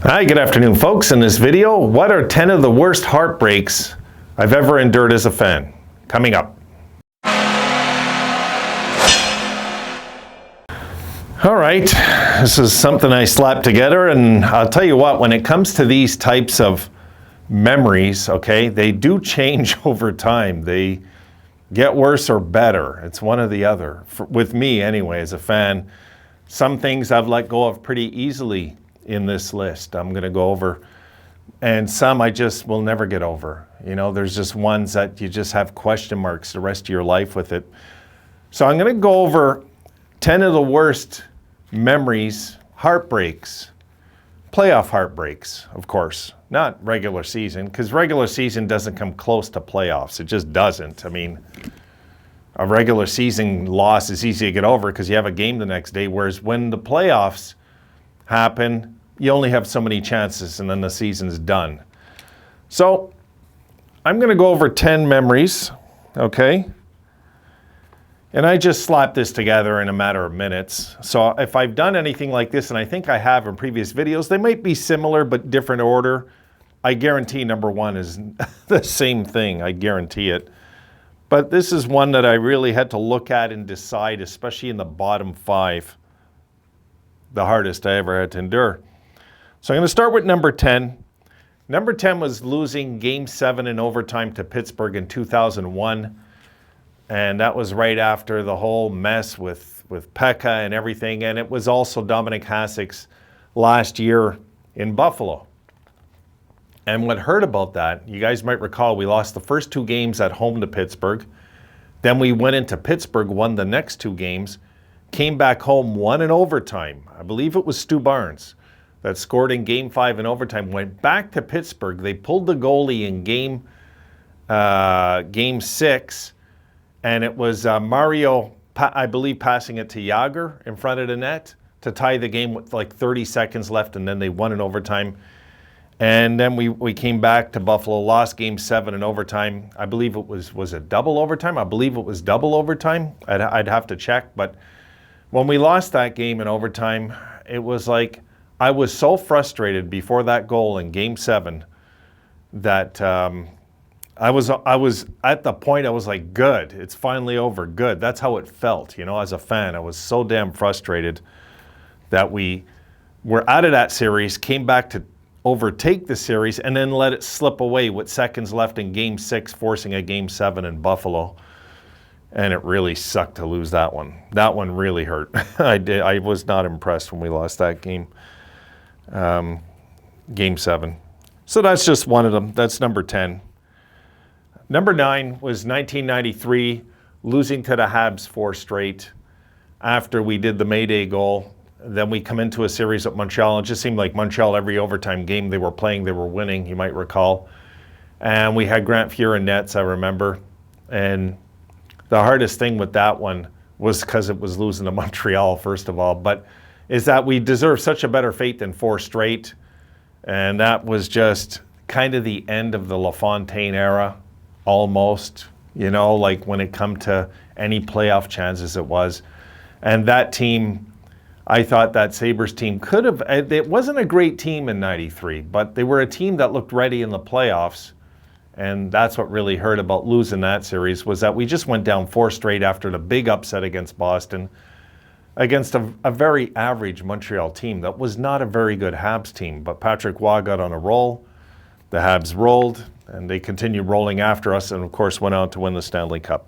Hi, good afternoon, folks. In this video, what are 10 of the worst heartbreaks I've ever endured as a fan? Coming up. All right, this is something I slapped together, and I'll tell you what, when it comes to these types of memories, okay, they do change over time. They get worse or better. It's one or the other. With me, anyway, as a fan, some things I've let go of pretty easily in this list. I'm going to go over, and some I just will never get over. You know, there's just ones that you just have question marks the rest of your life with it. So I'm going to go over 10 of the worst memories, heartbreaks, playoff heartbreaks, of course, not regular season, because regular season doesn't come close to playoffs. It just doesn't. I mean, a regular season loss is easy to get over because you have a game the next day, whereas when the playoffs happen, you only have so many chances and then the season's done. So I'm going to go over 10 memories, okay? And I just slapped this together in a matter of minutes. So if I've done anything like this, and I think I have in previous videos, they might be similar but different order. I guarantee number one is the same thing. I guarantee it. But this is one that I really had to look at and decide, especially in the bottom five. The hardest I ever had to endure. So I'm going to start with number 10. Number 10 was losing Game 7 in overtime to Pittsburgh in 2001. And that was right after the whole mess with Pekka and everything. And it was also Dominic Hasek's last year in Buffalo. And what hurt about that, you guys might recall, we lost the first two games at home to Pittsburgh. Then we went into Pittsburgh, won the next two games. Came back home, won in overtime. I believe it was Stu Barnes that scored in Game 5 in overtime. Went back to Pittsburgh. They pulled the goalie in Game 6, and it was Mario, I believe, passing it to Yager in front of the net to tie the game with like 30 seconds left, and then they won in overtime. And then we came back to Buffalo, lost Game 7 in overtime. I believe it was it double overtime? I believe it was double overtime. I'd have to check, but when we lost that game in overtime, it was like I was so frustrated before that goal in Game 7 that I was at the point I was like, good, it's finally over, good. That's how it felt, you know, as a fan. I was so damn frustrated that we were out of that series, came back to overtake the series, and then let it slip away with seconds left in Game 6, forcing a Game 7 in Buffalo. And it really sucked to lose that one. That one really hurt. I was not impressed when we lost that game. Game 7. So that's just one of them. That's number 10. Number 9 was 1993, losing to the Habs 4 straight after we did the Mayday goal. Then we come into a series at Montreal. It just seemed like Montreal, every overtime game they were playing, they were winning, you might recall. And we had Grant Fuhr in nets, I remember. And the hardest thing with that one was because it was losing to Montreal, first of all, but is that we deserve such a better fate than 4 straight. And that was just kind of the end of the LaFontaine era, almost, you know, like when it come to any playoff chances it was. And that team, I thought that Sabres team could have, it wasn't a great team in 93, but they were a team that looked ready in the playoffs. And that's what really hurt about losing that series, was that we just went down 4 straight after the big upset against Boston, against a very average Montreal team that was not a very good Habs team. But Patrick Roy got on a roll, the Habs rolled, and they continued rolling after us, and of course went on to win the Stanley Cup.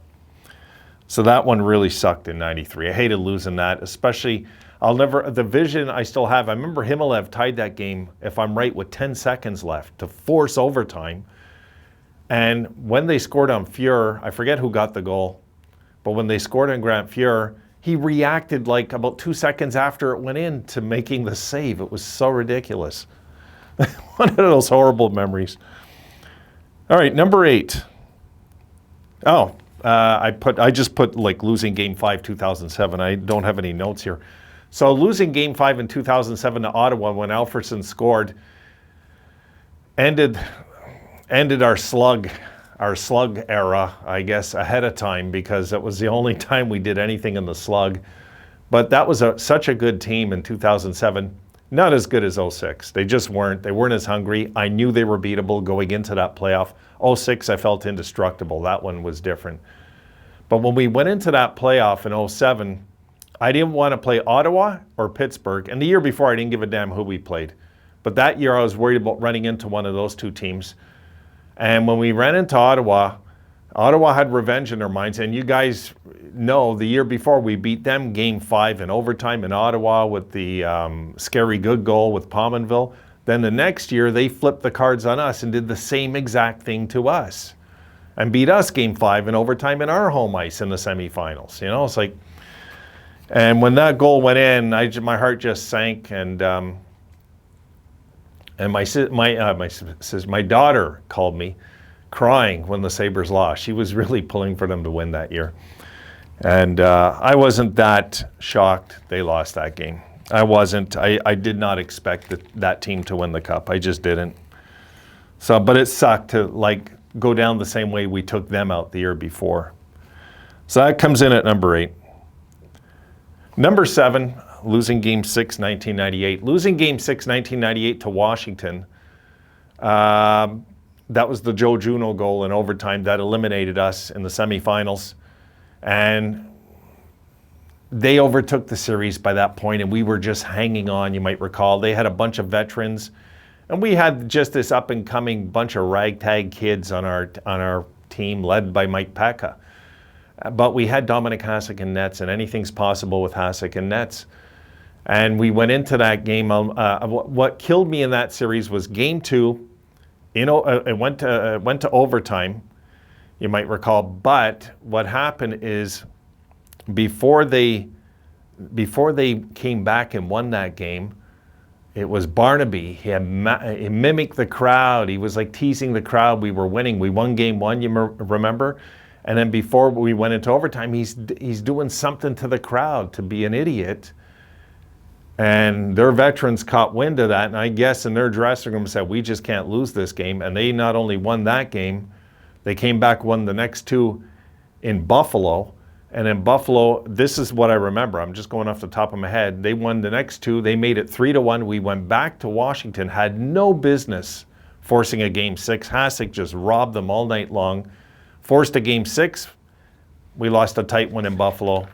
So that one really sucked in 93. I hated losing that, especially, the vision I still have, I remember Himmelev tied that game, if I'm right, with 10 seconds left to force overtime. And when they scored on Fuhr, I forget who got the goal, but when they scored on Grant Fuhr, he reacted like about 2 seconds after it went in to making the save. It was so ridiculous. One of those horrible memories. All right, number 8. Oh, I just put like losing Game 5 2007. I don't have any notes here. So losing Game 5 in 2007 to Ottawa when Alfredsson scored ended our slug era, I guess, ahead of time, because it was the only time we did anything in the slug. But that was such a good team in 2007. Not as good as '06. They just weren't. They weren't as hungry. I knew they were beatable going into that playoff. '06, I felt indestructible. That one was different. But when we went into that playoff in '07, I didn't want to play Ottawa or Pittsburgh. And the year before, I didn't give a damn who we played. But that year, I was worried about running into one of those two teams. And when we ran into Ottawa, Ottawa had revenge in their minds. And you guys know the year before, we beat them Game 5 in overtime in Ottawa with the scary good goal with Pominville. Then the next year, they flipped the cards on us and did the same exact thing to us and beat us Game 5 in overtime in our home ice in the semifinals. You know, it's like, and when that goal went in, my heart just sank. And my daughter called me crying when the Sabres lost. She was really pulling for them to win that year. And I wasn't that shocked they lost that game. I wasn't. I did not expect that team to win the cup. I just didn't. So, but it sucked to like go down the same way we took them out the year before. So that comes in at number 8. Number 7, losing Game 6, 1998. Losing Game 6, 1998 to Washington. That was the Joe Juneau goal in overtime that eliminated us in the semifinals. And they overtook the series by that point, and we were just hanging on, you might recall. They had a bunch of veterans, and we had just this up-and-coming bunch of ragtag kids on our team, led by Mike Pekka. But we had Dominic Hasek in nets, and anything's possible with Hasek in nets. And we went into that game. What killed me in that series was Game 2. It went to overtime, you might recall. But what happened is before they came back and won that game, it was Barnaby. He mimicked the crowd. He was like teasing the crowd. We were winning. We won Game 1, you remember? And then before we went into overtime, he's doing something to the crowd to be an idiot. And their veterans caught wind of that, and I guess in their dressing room said, we just can't lose this game. And they not only won that game, they came back, won the next 2 in Buffalo. And in Buffalo, this is what I remember. I'm just going off the top of my head. They won the next 2. They made it 3-1. We went back to Washington, had no business forcing a Game 6. Hasek just robbed them all night long. Forced a Game 6. We lost a tight one in Buffalo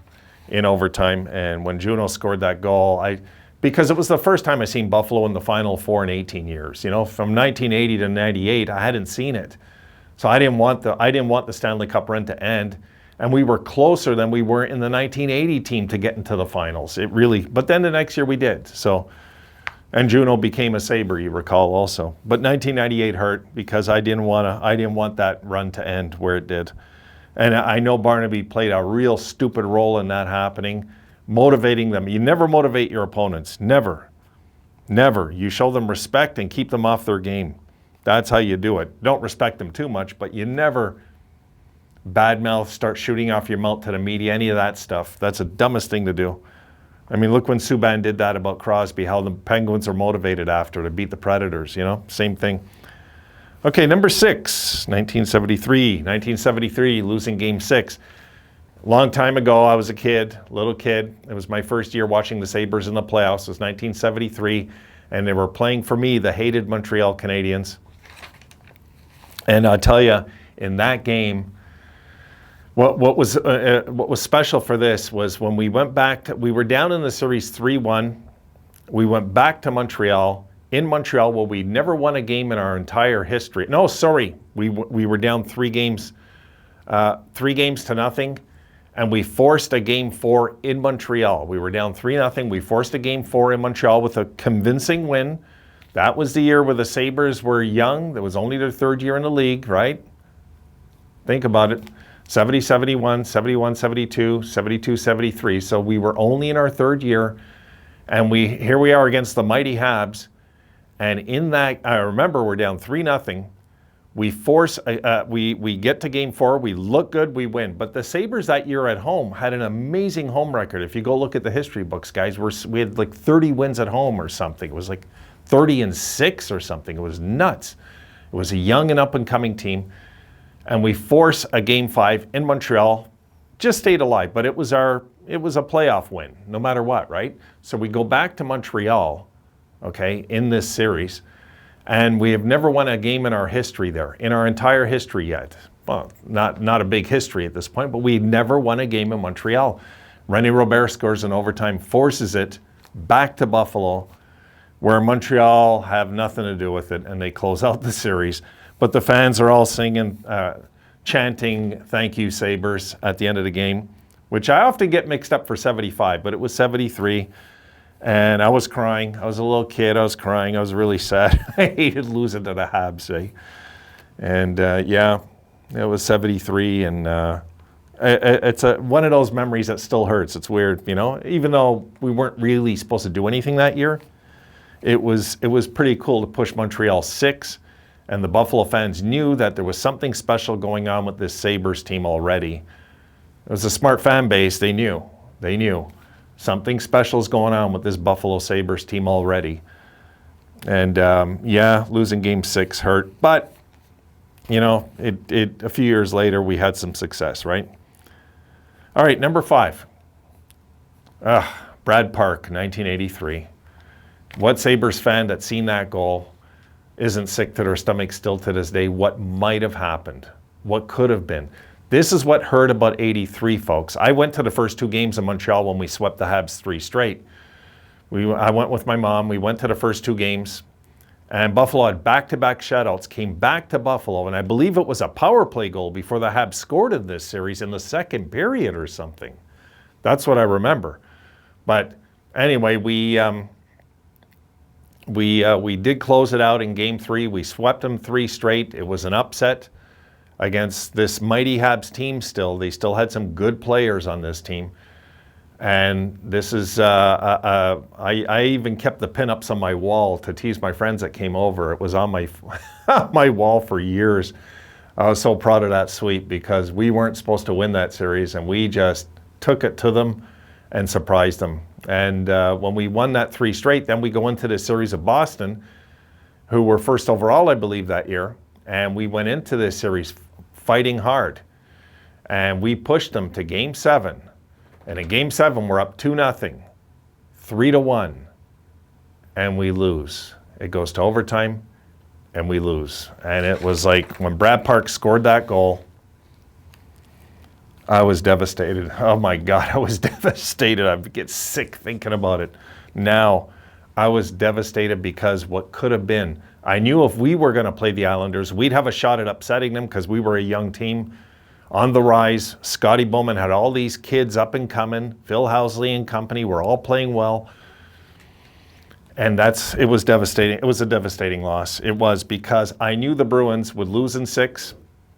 in overtime. And when Juneau scored that goal, because it was the first time I seen Buffalo in the Final Four in 18 years. You know, from 1980 to 98, I hadn't seen it. So I didn't want the Stanley Cup run to end. And we were closer than we were in the 1980 team to get into the finals. But then the next year we did. So, and Juneau became a Sabre, you recall also. But 1998 hurt because I didn't want that run to end where it did. And I know Barnaby played a real stupid role in that happening, motivating them. You never motivate your opponents. Never. Never. You show them respect and keep them off their game. That's how you do it. Don't respect them too much, but you never badmouth, start shooting off your mouth to the media, any of that stuff. That's the dumbest thing to do. I mean, look when Subban did that about Crosby, how the Penguins are motivated after to beat the Predators, you know, same thing. Okay, number 6, 1973. 1973, losing Game 6. Long time ago, I was a kid, little kid. It was my first year watching the Sabres in the playoffs. It was 1973, and they were playing for me, the hated Montreal Canadiens. And I'll tell you, in that game, what was special for this was when we went back we were down in the series 3-1. We went back to Montreal. In Montreal, well, we never won a game in our entire history. No, sorry, we were down 3 games to nothing, and we forced a Game 4 in Montreal. We were down 3-0. We forced a Game 4 in Montreal with a convincing win. That was the year where the Sabres were young. That was only their 3rd year in the league, right? Think about it. 70-71, 71-72, 72-73. So we were only in our 3rd year, and here we are against the mighty Habs. And in that, I remember we're down 3-0. We force, we get to Game 4. We look good. We win. But the Sabres that year at home had an amazing home record. If you go look at the history books, guys, we had like 30 wins at home or something. It was like 30-6 or something. It was nuts. It was a young and up-and-coming team. And we force a Game 5 in Montreal, just stayed alive, but it was a playoff win, no matter what, right? So we go back to Montreal okay, in this series. And we have never won a game in our history there, in our entire history yet. Well, not a big history at this point, but we never won a game in Montreal. René Robert scores in overtime, forces it back to Buffalo, where Montreal have nothing to do with it, and they close out the series. But the fans are all singing, chanting, "Thank you, Sabres," at the end of the game, which I often get mixed up for 75, but it was 73. And I was crying. I was a little kid. I was crying. I was really sad. I hated losing to the Habs. And yeah, it was 73. And it's one of those memories that still hurts. It's weird, you know. Even though we weren't really supposed to do anything that year, it was pretty cool to push Montreal 6. And the Buffalo fans knew that there was something special going on with this Sabres team already. It was a smart fan base. They knew. Something special is going on with this Buffalo Sabres team already. And yeah, losing game 6 hurt. But, you know, a few years later, we had some success, right? All right, number 5. Brad Park, 1983. What Sabres fan that's seen that goal isn't sick to their stomach still to this day? What might have happened? What could have been? This is what hurt about 83, folks. I went to the first 2 games in Montreal when we swept the Habs 3 straight. I went with my mom. We went to the first 2 games. And Buffalo had back-to-back shutouts, came back to Buffalo, and I believe it was a power play goal before the Habs scored in this series in the second period or something. That's what I remember. But anyway, we did close it out in game 3. We swept them 3 straight. It was an upset against this mighty Habs team still. They still had some good players on this team. And this is, I even kept the pinups on my wall to tease my friends that came over. It was on my, my wall for years. I was so proud of that sweep because we weren't supposed to win that series and we just took it to them and surprised them. And when we won that 3 straight, then we go into this series of Boston, who were first overall, I believe, that year. And we went into this series fighting hard. And we pushed them to game 7. And in game 7, we're up 2-0, 3-1, and we lose. It goes to overtime, and we lose. And it was like when Brad Park scored that goal, I was devastated. Oh my God, I was devastated. I get sick thinking about it. Now, I was devastated because what could have been. I knew if we were going to play the Islanders, we'd have a shot at upsetting them because we were a young team on the rise. Scotty Bowman had all these kids up and coming. Phil Housley and company were all playing well. And it was devastating. It was a devastating loss. It was because I knew the Bruins would lose in 6,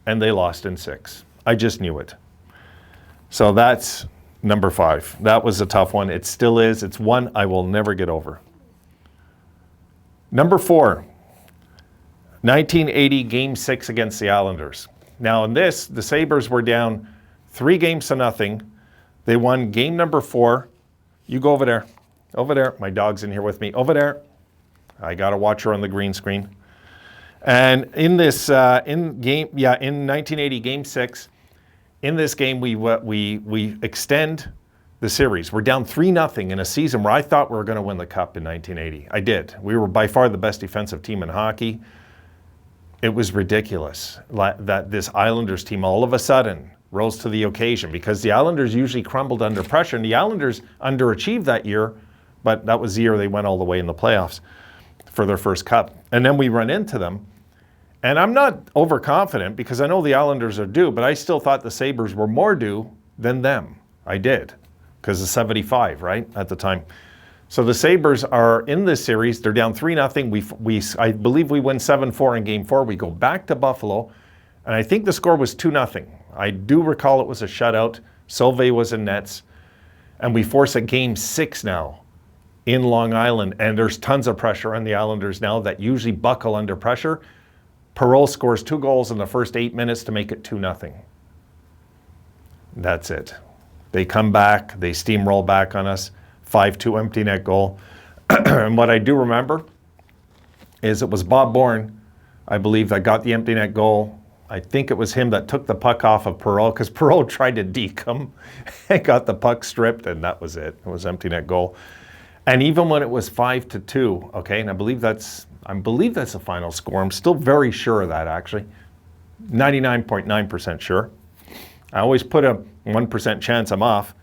and they lost in 6. I just knew it. So that's number 5. That was a tough one. It still is. It's one I will never get over. Number 4, 1980 Game 6 against the Islanders. Now in this, the Sabres were down 3-0. They won game number 4. You go over there. Over there. My dog's in here with me. Over there. I got to watch her on the green screen. And in this, in 1980 Game 6, in this game, we extend the series. We're down 3-0 in a season where I thought we were going to win the Cup in 1980. I did. We were by far the best defensive team in hockey. It was ridiculous that this Islanders team all of a sudden rose to the occasion because the Islanders usually crumbled under pressure, and the Islanders underachieved that year, but that was the year they went all the way in the playoffs for their first Cup. And then we run into them, and I'm not overconfident because I know the Islanders are due, but I still thought the Sabres were more due than them. I did, because of 75, right, at the time. So the Sabres are in this series. They're down 3-0. I believe we win 7-4 in game 4. We go back to Buffalo, and I think the score was 2-0. I do recall it was a shutout. Sauvé was in nets, and we force a game 6 now in Long Island, and there's tons of pressure on the Islanders now that usually buckle under pressure. Perreault scores 2 goals in the first 8 minutes to make it 2-0. That's it. They come back. They steamroll back on us. 5-2 empty net goal. And what I do remember is it was Bob Bourne, I believe, that got the empty net goal. I think it was him that took the puck off of Perreault because Perreault tried to deke him and got the puck stripped, and that was it. It was empty net goal. And even when it was 5-2, okay, and I believe that's the final score. I'm still very sure of that, actually. 99.9% sure. I always put a 1% chance I'm off.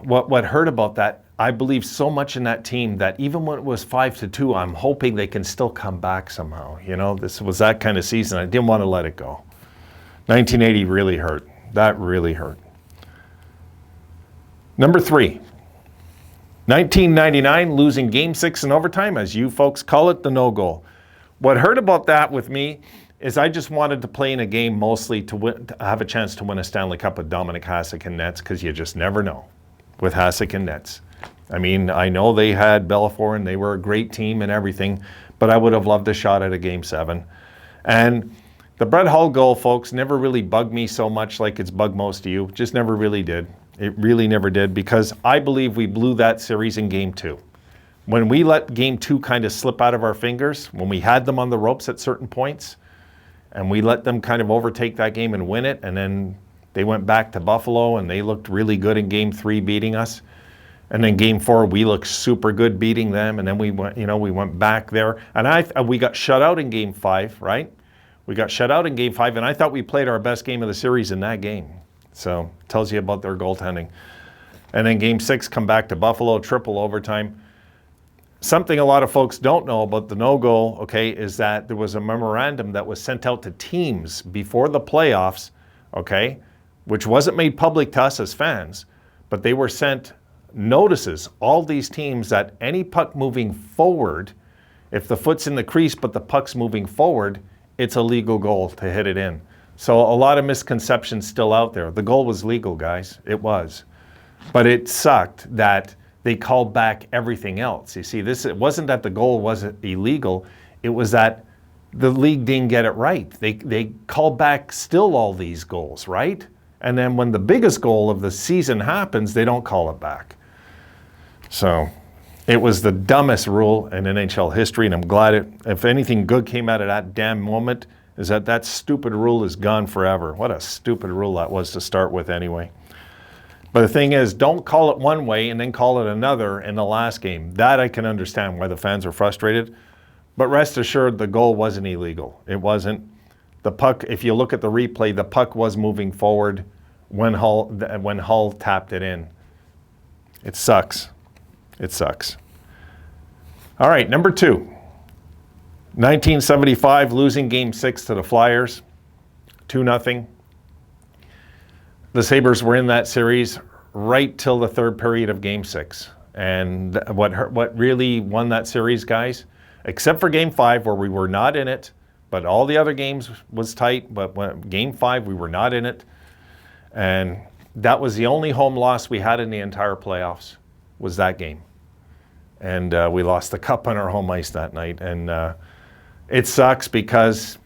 What hurt about that, I believe so much in that team that even when it was 5-2, I'm hoping they can still come back somehow. You know, this was that kind of season. I didn't want to let it go. 1980 really hurt. That really hurt. Number 3, 1999, losing Game 6 in overtime, as you folks call it, the no goal. What hurt about that with me is I just wanted to play in a game mostly to have a chance to win a Stanley Cup with Dominic Hasek and nets, because you just never know with Hasek and nets. I mean, I know they had Bellafor and they were a great team and everything, but I would have loved a shot at a Game 7. And the Brett Hull goal, folks, never really bugged me so much like it's bugged most of you. Just never really did. It really never did, because I believe we blew that series in Game 2. When we let Game 2 kind of slip out of our fingers, when we had them on the ropes at certain points, and we let them kind of overtake that game and win it, and then they went back to Buffalo and they looked really good in Game 3 beating us. And then Game 4, we looked super good beating them, and then we went back there. And we got shut out in Game 5, right? We got shut out in Game 5, and I thought we played our best game of the series in that game. So, tells you about their goaltending. And then Game 6, come back to Buffalo, triple overtime. Something a lot of folks don't know about the no-goal, okay, is that there was a memorandum that was sent out to teams before the playoffs, okay, which wasn't made public to us as fans, but they were sent notices, all these teams, that any puck moving forward, if the foot's in the crease but the puck's moving forward, it's a legal goal to hit it in. So a lot of misconceptions still out there. The goal was legal, guys. It was. But it sucked that they called back everything else. You see, it wasn't that the goal wasn't illegal. It was that the league didn't get it right. They called back still all these goals, right? And then when the biggest goal of the season happens, they don't call it back. So it was the dumbest rule in NHL history, and I'm glad if anything good came out of that damn moment, is that stupid rule is gone forever. What a stupid rule that was to start with anyway. But the thing is, don't call it one way and then call it another in the last game. That I can understand why the fans are frustrated. But rest assured, the goal wasn't illegal. It wasn't. The puck, if you look at the replay, the puck was moving forward when Hull tapped it in. It sucks. It sucks. All right, number 2. 1975, losing Game 6 to the Flyers, 2-0. The Sabres were in that series right till the third period of Game 6. And what really won that series, guys, except for Game 5 where we were not in it, but all the other games was tight, but Game 5 we were not in it. And that was the only home loss we had in the entire playoffs, was that game. And we lost the cup on our home ice that night. And it sucks because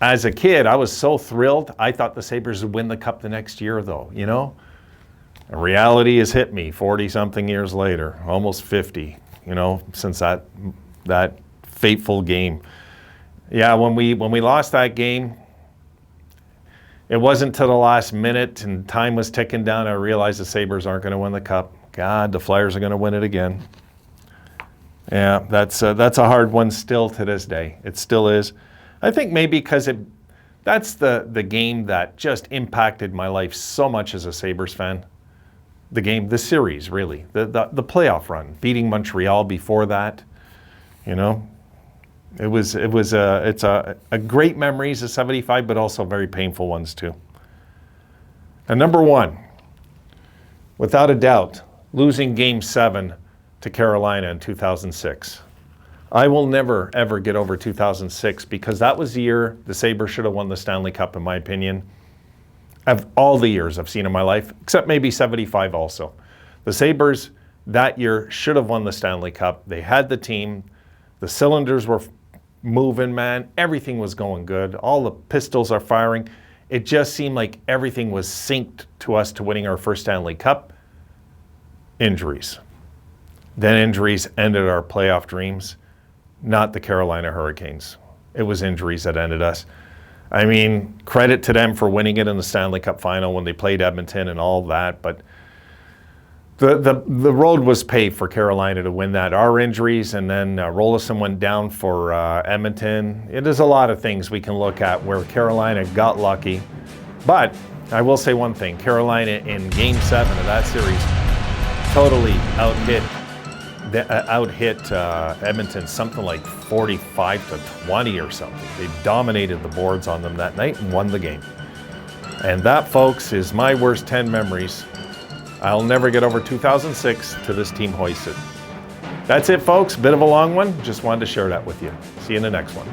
as a kid, I was so thrilled. I thought the Sabres would win the cup the next year, though, you know? And reality has hit me 40-something years later, almost 50, you know, since that fateful game. Yeah, when we lost that game, it wasn't till the last minute and time was ticking down, I realized the Sabres aren't going to win the cup. God, the Flyers are going to win it again. Yeah, that's a hard one still to this day. It still is. I think maybe because that's the game that just impacted my life so much as a Sabres fan. The series, really. The playoff run, beating Montreal before that, you know. It's a great memories of 75, but also very painful ones too. And number 1, without a doubt, losing Game 7 to Carolina in 2006. I will never, ever get over 2006 because that was the year the Sabres should have won the Stanley Cup, in my opinion, of all the years I've seen in my life, except maybe 75 also. The Sabres that year should have won the Stanley Cup. They had the team. The cylinders were moving, man. Everything was going good. All the pistols are firing. It just seemed like everything was synced to us to winning our first Stanley Cup. Injuries. Then injuries ended our playoff dreams, not the Carolina Hurricanes. It was injuries that ended us. I mean, credit to them for winning it in the Stanley Cup final when they played Edmonton and all that, but The road was paved for Carolina to win that. Our injuries, and then Rolison went down for Edmonton. It is a lot of things we can look at where Carolina got lucky. But I will say one thing. Carolina in Game 7 of that series totally out-hit Edmonton something like 45-20 or something. They dominated the boards on them that night and won the game. And that, folks, is my worst 10 memories. I'll never get over 2006 to this team hoisted. That's it, folks. Bit of a long one. Just wanted to share that with you. See you in the next one.